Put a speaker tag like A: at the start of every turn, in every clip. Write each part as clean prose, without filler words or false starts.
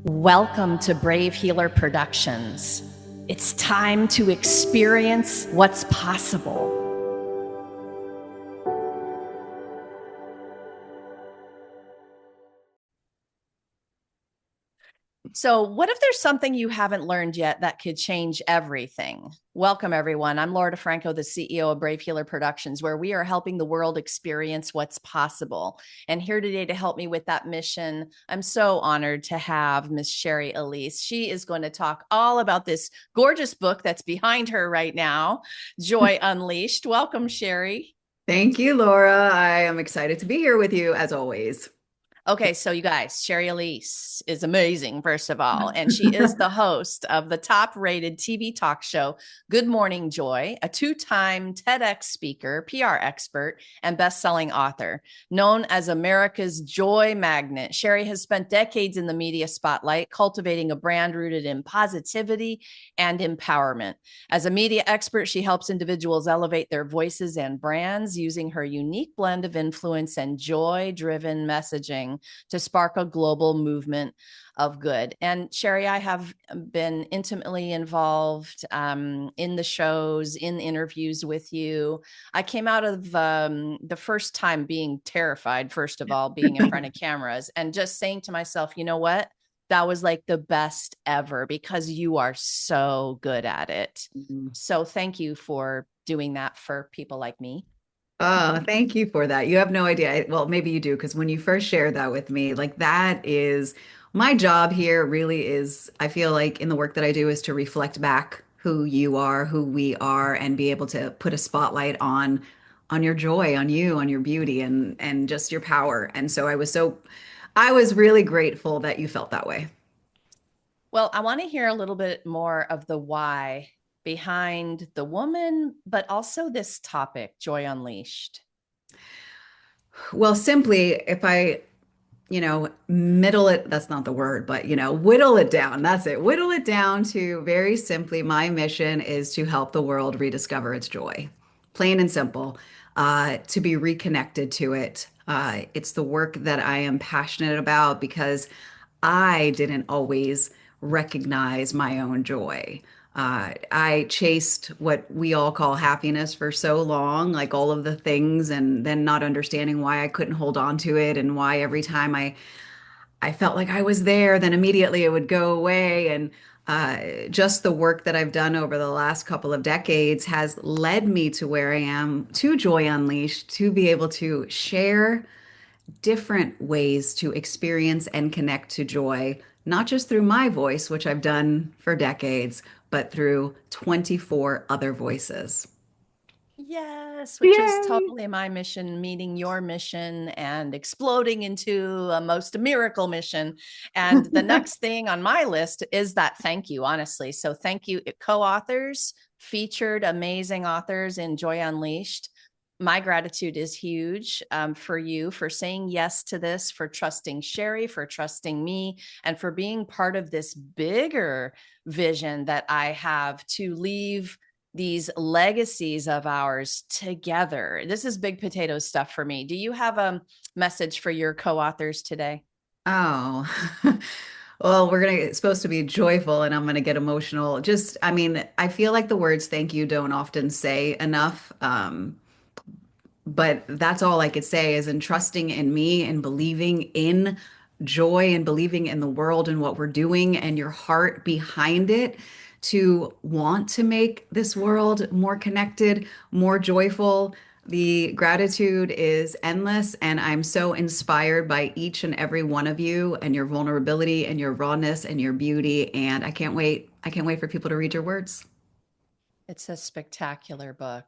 A: Welcome to Brave Healer Productions. It's time to experience what's possible. So, what if there's something you haven't learned yet that could change everything? Welcome, everyone. I'm Laura DeFranco, the CEO of Brave Healer Productions, where we are helping the world experience what's possible. And here today to help me with that mission, I'm so honored to have Miss Shari Alyse. She is going to talk all about this gorgeous book that's behind her right now, Joy Unleashed. Welcome, Shari.
B: Thank you, Laura. I am excited to be here with you as always.
A: Okay, so you guys, Shari Alyse is amazing, first of all, and she is the host of the top-rated TV talk show, Good Morning Joy, a two-time TEDx speaker, PR expert, and best-selling author. Known as America's joy magnet, Shari has spent decades in the media spotlight, cultivating a brand rooted in positivity and empowerment. As a media expert, she helps individuals elevate their voices and brands using her unique blend of influence and joy-driven messaging to spark a global movement of good. And Shari, I have been intimately involved in the shows, in interviews with you. I came out of the first time being terrified, first of all, being in front of cameras and just saying to myself, you know what? That was like the best ever because you are so good at it. So thank you for doing that for people like me.
B: Oh, thank you for that. You have no idea. Well, maybe you do, because when you first shared that with me, like that is my job here really is, I feel like in the work that I do is to reflect back who you are, who we are, and be able to put a spotlight on your joy, on you, on your beauty and just your power. And so I was really grateful that you felt that way.
A: Well, I want to hear a little bit more of the why behind the woman, but also this topic, Joy Unleashed.
B: Well, simply, if I middle it, that's not the word, but, whittle it down. That's it. Whittle it down to very simply, my mission is to help the world rediscover its joy. Plain and simple, to be reconnected to it. It's the work that I am passionate about because I didn't always recognize my own joy. I chased what we all call happiness for so long, like all of the things, and then not understanding why I couldn't hold on to it and why every time I felt like I was there, then immediately it would go away. And just the work that I've done over the last couple of decades has led me to where I am, to Joy Unleashed, to be able to share different ways to experience and connect to joy, not just through my voice, which I've done for decades, but through 24 other voices.
A: Yes, which is
B: Yay!
A: totally my mission, meeting your mission and exploding into a most miracle mission. And the next thing on my list is that thank you, honestly. So thank you, co authors, featured amazing authors in Joy Unleashed. My gratitude is huge for you for saying yes to this, for trusting Shari, for trusting me, and for being part of this bigger vision that I have to leave these legacies of ours together. This is big potato stuff for me. Do you have a message for your co-authors today?
B: Oh, well, it's supposed to be joyful and I'm gonna get emotional. Just, I mean, I feel like the words thank you don't often say enough. But that's all I could say is in trusting in me and believing in joy and believing in the world and what we're doing and your heart behind it to want to make this world more connected, more joyful. The gratitude is endless, and I'm so inspired by each and every one of you and your vulnerability and your rawness and your beauty. And I can't wait. I can't wait for people to read your words.
A: It's a spectacular book.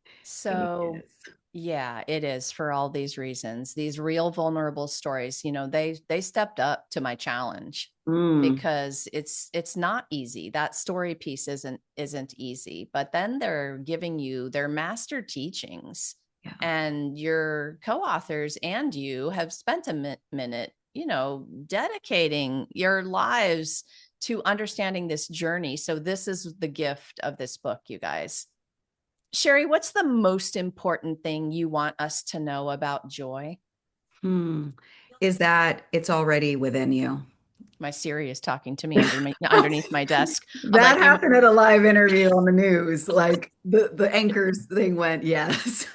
B: It
A: So,
B: is.
A: yeah, it is for all these reasons. These real vulnerable stories, they stepped up to my challenge
B: Mm,
A: because it's not easy. That story piece isn't easy, but then they're giving you their master teachings,
B: yeah.
A: and your co-authors and you have spent a minute, dedicating your lives to understanding this journey. So this is the gift of this book, you guys. Shari, what's the most important thing you want us to know about joy?
B: Hmm. Is that it's already within you.
A: My Siri is talking to me underneath my desk. I'm
B: That
A: like,
B: happened at a live interview on the news. Like the anchors thing went, yes.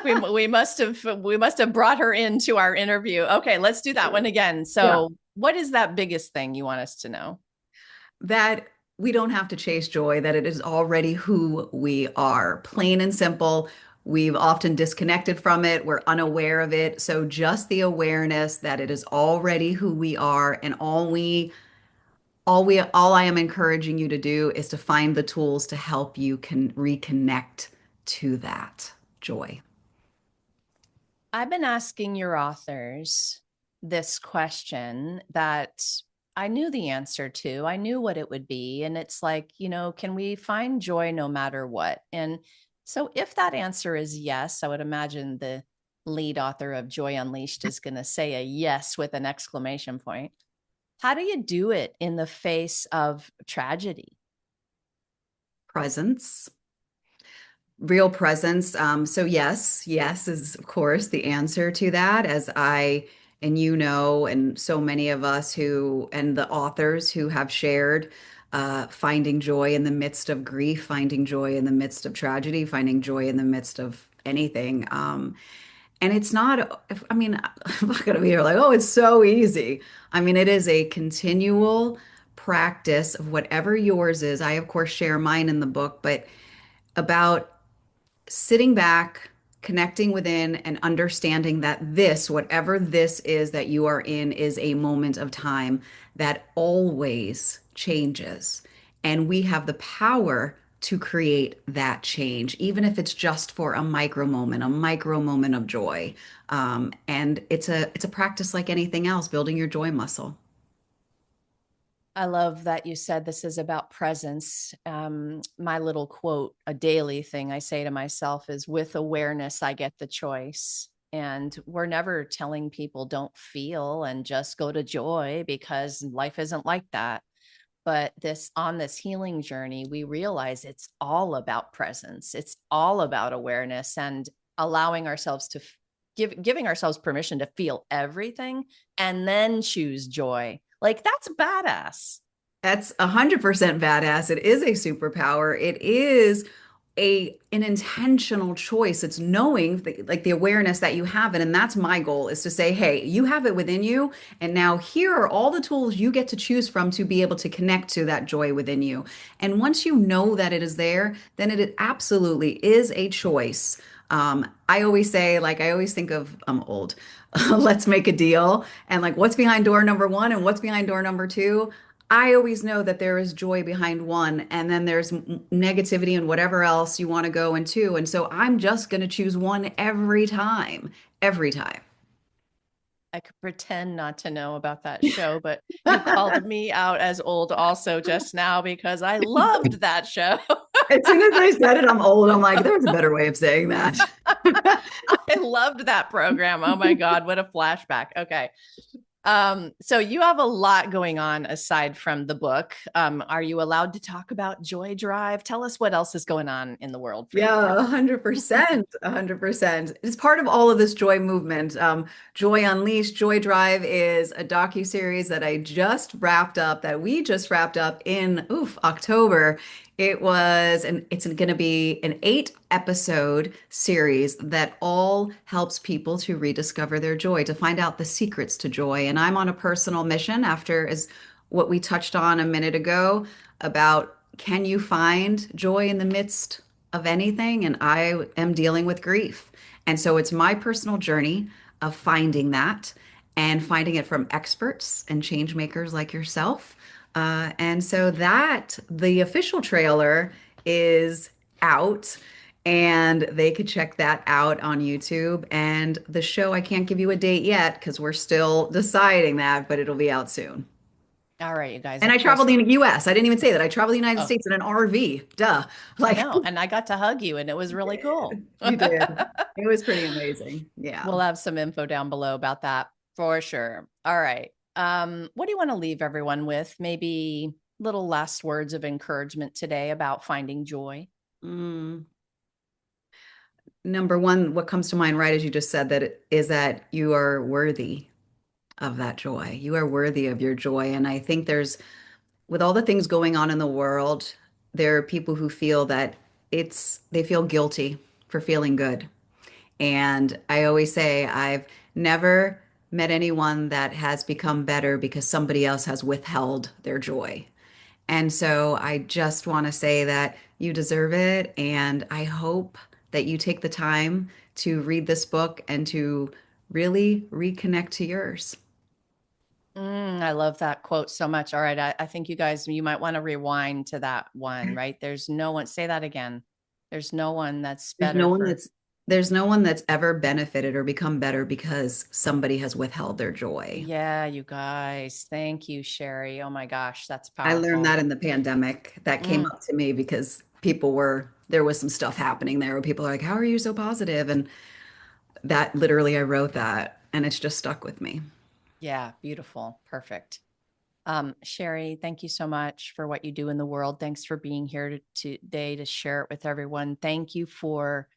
A: we must have brought her into our interview. Okay, let's do that one again.
B: Yeah.
A: So, what is that biggest thing you want us to know?
B: That we don't have to chase joy, that it is already who we are. Plain and simple. We've often disconnected from it. We're unaware of it. So just the awareness that it is already who we are, and all I am encouraging you to do is to find the tools to help you can reconnect to that joy.
A: I've been asking your authors this question that I knew the answer to. I knew what it would be. And it's like, can we find joy no matter what? And so, if that answer is yes, I would imagine the lead author of Joy Unleashed is going to say a yes with an exclamation point. How do you do it in the face of tragedy?
B: Presence, real presence. So yes, yes is of course the answer to that, as I and and so many of us who and the authors who have shared finding joy in the midst of grief, finding joy in the midst of tragedy, finding joy in the midst of anything. And it's not, I mean, I'm not going to be here like, oh, it's so easy. I mean, it is a continual practice of whatever yours is. I, of course, share mine in the book, but about sitting back, connecting within, and understanding that this, whatever this is that you are in, is a moment of time that always changes. And we have the power to create that change, even if it's just for a micro moment of joy. And it's a practice like anything else, building your joy muscle.
A: I love that you said this is about presence. My little quote, a daily thing I say to myself is, with awareness, I get the choice. And we're never telling people don't feel and just go to joy, because life isn't like that. But on this healing journey, we realize it's all about presence. It's all about awareness and allowing ourselves to giving ourselves permission to feel everything and then choose joy. Like, that's badass.
B: That's 100% badass. It is a superpower. It is an intentional choice. It's knowing like the awareness that you have it. And that's my goal, is to say, hey, you have it within you. And now here are all the tools you get to choose from to be able to connect to that joy within you. And once you know that it is there, then it absolutely is a choice. I always say, like, I always think of, I'm old, let's make a deal. And like, what's behind door number one and what's behind door number two? I always know that there is joy behind one, and then there's negativity and whatever else you want to go into. And so I'm just going to choose one every time, every time.
A: I could pretend not to know about that show, but you called me out as old also just now, because I loved that show.
B: As soon as I said it, I'm old. I'm like, there's a better way of saying that.
A: I loved that program. Oh my God, what a flashback. Okay. So you have a lot going on aside from the book. Are you allowed to talk about Joy Drive? Tell us what else is going on in the world for you.
B: Yeah, 100%, 100%. It's part of all of this joy movement. Joy Unleashed, Joy Drive is a docu-series that I just wrapped up, that we just wrapped up in, October. It's going to be an 8 episode series that all helps people to rediscover their joy, to find out the secrets to joy. And I'm on a personal mission, after is what we touched on a minute ago, about can you find joy in the midst of anything? And I am dealing with grief. And so it's my personal journey of finding that, and finding it from experts and change makers like yourself. And so that the official trailer is out, and they could check that out on YouTube. And the show, I can't give you a date yet because we're still deciding that, but it'll be out soon.
A: All right, you guys,
B: And I
A: of course.
B: traveled in the US. I didn't even say that. I traveled the United
A: Oh,
B: States in an RV. Duh.
A: I
B: Like,
A: know. And I got to hug you, and it was really cool.
B: you did. It was pretty amazing. Yeah.
A: We'll have some info down below about that for sure. All right. What do you want to leave everyone with? Maybe little last words of encouragement today about finding joy.
B: Mm. Number one, what comes to mind right as you just said, that is that you are worthy. of that joy. You are worthy of your joy. And I think with all the things going on in the world, there are people who feel that they feel guilty for feeling good. And I always say, I've never met anyone that has become better because somebody else has withheld their joy. And so I just want to say that you deserve it. And I hope that you take the time to read this book and to really reconnect to yours.
A: I love that quote so much. All right. I think you guys, you might want to rewind to that one, right? There's no one, say that again. There's no one that's
B: There's no
A: better
B: one
A: for,
B: that's there's no one that's ever benefited or become better because somebody has withheld their joy.
A: yeah, you guys. Thank you, Shari. Oh my gosh, that's
B: I learned that
A: powerful.
B: in the pandemic. That came
A: Mm,
B: up to me because there was some stuff happening there where people are like, "How are you so positive?" And that literally, I wrote that and it's just stuck with me.
A: yeah, beautiful. Perfect. Shari, thank you so much for what you do in the world. Thanks for being here today to share it with everyone. Thank you for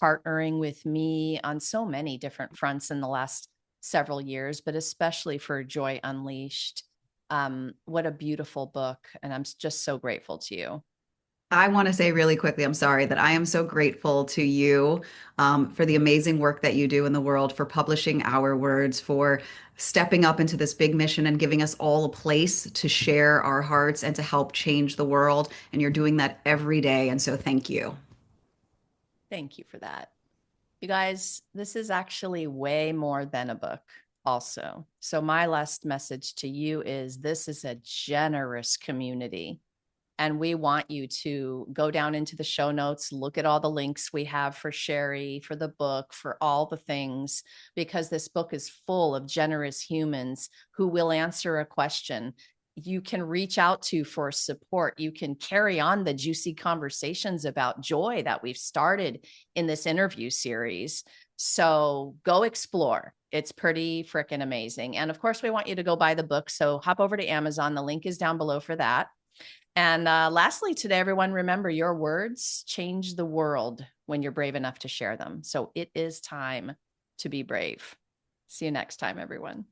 A: partnering with me on so many different fronts in the last several years, but especially for Joy Unleashed. What a beautiful book. And I'm just so grateful to you.
B: I want to say really quickly, I'm sorry that I am so grateful to you for the amazing work that you do in the world, for publishing our words, for stepping up into this big mission and giving us all a place to share our hearts and to help change the world. And you're doing that every day. And so thank you.
A: Thank you for that. You guys, this is actually way more than a book, also. So, my last message to you is this is a generous community. And we want you to go down into the show notes, look at all the links we have for Shari, for the book, for all the things, because this book is full of generous humans who will answer a question you can reach out to for support. You can carry on the juicy conversations about joy that we've started in this interview series. So go explore. It's pretty freaking amazing. And of course, we want you to go buy the book. So hop over to Amazon. The link is down below for that. And lastly, today, everyone, remember your words change the world when you're brave enough to share them. So it is time to be brave. See you next time, everyone.